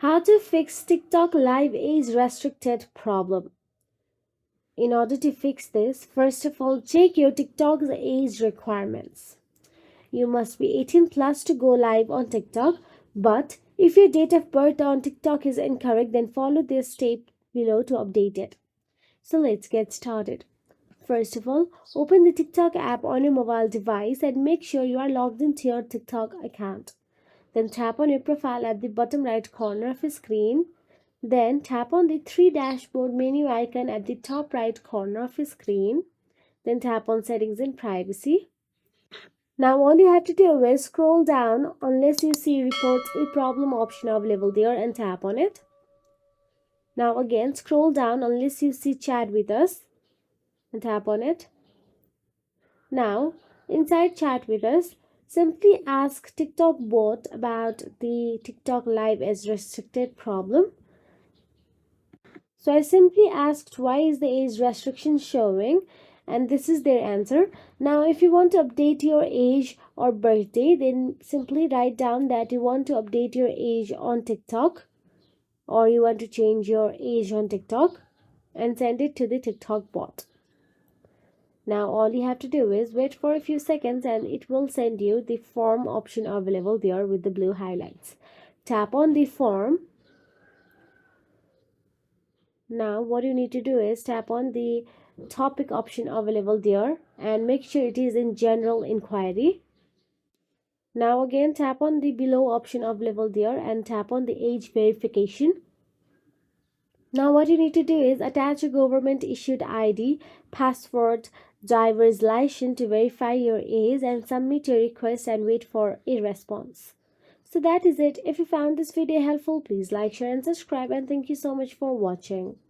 How to fix TikTok live age restricted problem. In order to fix this, first of all, check your TikTok's age requirements. You must be 18 plus to go live on TikTok, but if your date of birth on TikTok is incorrect, then follow this step below to update it. So let's get started. First of all, open the TikTok app on your mobile device and make sure you are logged into your TikTok account. Then tap on your profile at the bottom right corner of your screen. Then tap on the three dashboard menu icon at the top right corner of your screen. Then tap on settings and privacy. Now all you have to do is scroll down unless you see report a problem option available there and tap on it. Now again scroll down unless you see chat with us and tap on it. Now inside chat with us, simply ask TikTok bot about the TikTok live as restricted problem. So I simply asked why is the age restriction showing, and this is their answer. Now if you want to update your age or birthday, then simply write down that you want to update your age on TikTok or you want to change your age on TikTok and send it to the TikTok bot. Now all you have to do is wait for a few seconds and it will send you the form option available there with the blue highlights. Tap on the form. Now what you need to do is tap on the topic option available there and make sure it is in general inquiry. Now again tap on the below option available there and tap on the age verification. Now what you need to do is attach a government issued ID, password, driver's license to verify your age and submit your request and wait for a response. So that is it. If you found this video helpful, please like, share and subscribe, and thank you so much for watching.